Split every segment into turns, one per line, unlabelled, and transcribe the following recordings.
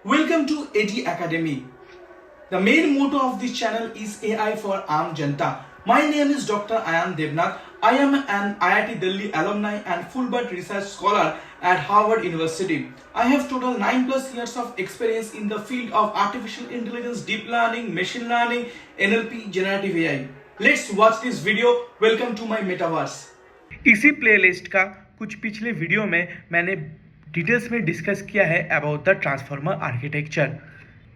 Welcome to AD Academy. The main motto of this channel is AI for Aam Janta. My name is Dr. Ayan Devnath. I am an IIT Delhi alumni and Fulbright research scholar at Harvard University. I have total 9+ years of experience in the field of artificial intelligence, deep learning, machine learning, NLP, generative AI. Let's watch this video. Welcome to my metaverse. इसी playlist का कुछ पिछले video में मैंने details में discuss किया है about the transformer architecture.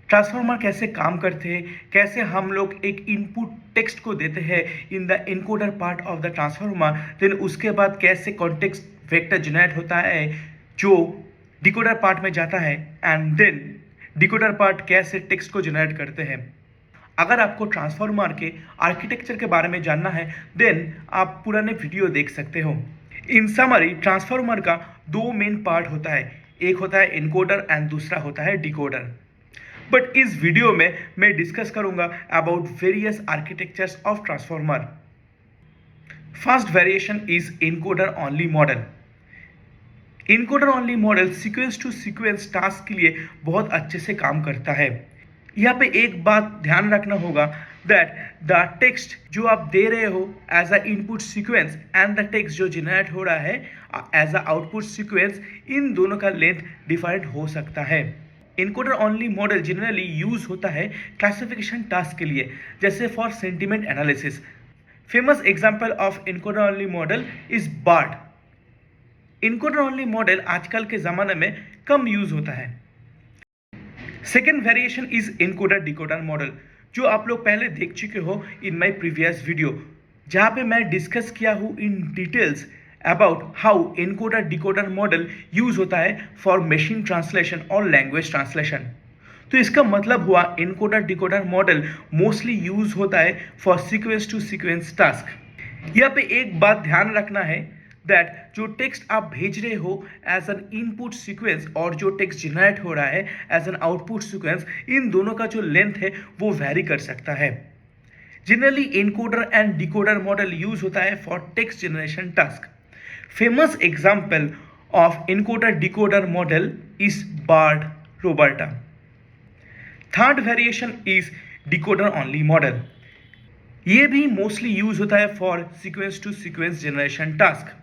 Transformer कैसे काम करते हैं, कैसे हम लोग एक इनपुट टेक्स्ट को देते हैं in the encoder part of the transformer, then उसके बाद कैसे कॉन्टेक्स्ट वेक्टर जनरेट होता है जो डिकोडर पार्ट में जाता है, एंड देन डिकोडर पार्ट कैसे टेक्स्ट को जनरेट करते हैं। अगर आपको ट्रांसफार्मर के आर्किटेक्चर के बारे में जानना है देन आप पुराने वीडियो देख सकते हो। इन समरी ट्रांसफार्मर का दो मेन पार्ट होता है, एक होता है इनकोडर एंड दूसरा होता है डिकोडर। बट इस वीडियो में मैं डिस्कस करूंगा about various architectures of transformer. First variation is encoder only model. Encoder only model sequence to sequence task के लिए बहुत अच्छे से काम करता है। यहाँ पे एक बात ध्यान रखना होगा दैट द टेक्स्ट जो आप दे रहे हो as a input sequence and the text जो जनरेट हो रहा है एज अ आउटपुट सीक्वेंस, इन दोनों का लेंथ डिफरेंट हो सकता है। Encoder only model generally use होता है क्लासिफिकेशन टास्क के लिए, जैसे for sentiment analysis. Famous example of encoder only model is BERT. Encoder only model आजकल के ज़माने में कम यूज होता है। Second variation is encoder decoder model, जो आप लोग पहले देख चुके हो इन माई प्रीवियस वीडियो, जहाँ पे मैं डिस्कस किया हूँ in details about how encoder decoder model use होता है फॉर मशीन ट्रांसलेशन और लैंग्वेज ट्रांसलेशन। तो इसका मतलब हुआ encoder decoder model mostly use होता है for sequence to sequence task. यहाँ पे एक बात ध्यान रखना है दैट जो टेक्स्ट आप भेज रहे हो एज एन इनपुट सीक्वेंस और जो टेक्स्ट जनरेट हो रहा है एज एन आउटपुट सीक्वेंस, इन दोनों का जो लेंथ है वो वैरी कर सकता है। Generally encoder and decoder model use होता है for text generation task. Famous example of encoder decoder model is BERT RoBERTa. Third variation is decoder only model. ये भी मोस्टली यूज होता है for sequence to sequence generation task.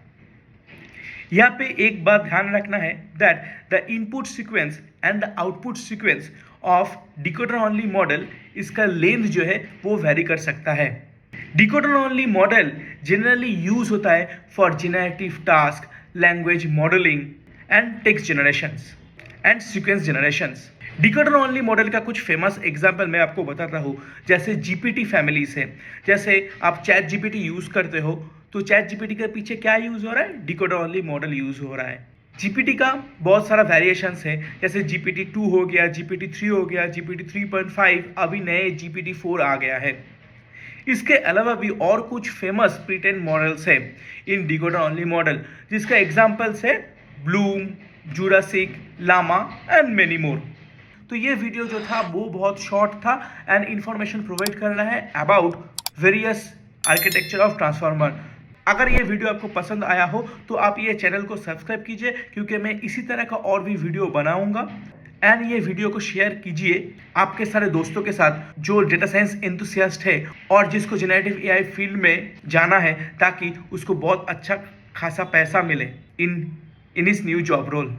यहाँ पे एक बात ध्यान रखना है that the input sequence and the output sequence of decoder only model, इसका लेंथ जो है वो वेरी कर सकता है। Decoder only model generally use होता है for generative task, language modelling and text generations and sequence generations. Decoder only model का कुछ फेमस एग्जाम्पल मैं आपको बताता हूँ, जैसे जीपीटी फैमिलीज है। जैसे आप चैट जीपीटी यूज़ करते हो तो चैट जीपीटी के पीछे क्या यूज़ हो रहा है, डिकोडर ओनली मॉडल यूज़ हो रहा है। जीपीटी का बहुत सारा वेरिएशंस है, जैसे जीपीटी 2 हो गया, जीपीटी 3 हो गया, जीपीटी 3.5, अभी नए जीपीटी 4 आ गया है। इसके अलावा भी और कुछ फेमस प्रीटेन मॉडल्स है इन डिकोडर ओनली मॉडल, जिसका एग्जाम्पल्स है bloom, jurassic, llama and many more. तो ये वीडियो जो था वो बहुत शॉर्ट था एंड इन्फॉर्मेशन प्रोवाइड कर रहा है about various architecture of transformer. अगर ये वीडियो आपको पसंद आया हो तो आप ये चैनल को सब्सक्राइब कीजिए, क्योंकि मैं इसी तरह का और भी वीडियो बनाऊंगा। एंड ये वीडियो को शेयर कीजिए आपके सारे दोस्तों के साथ जो डेटा साइंस एंथुसियास्ट है और जिसको जेनरेटिव एआई फील्ड में जाना है, ताकि उसको बहुत अच्छा खासा पैसा मिले इन इस न्यू जॉब रोल।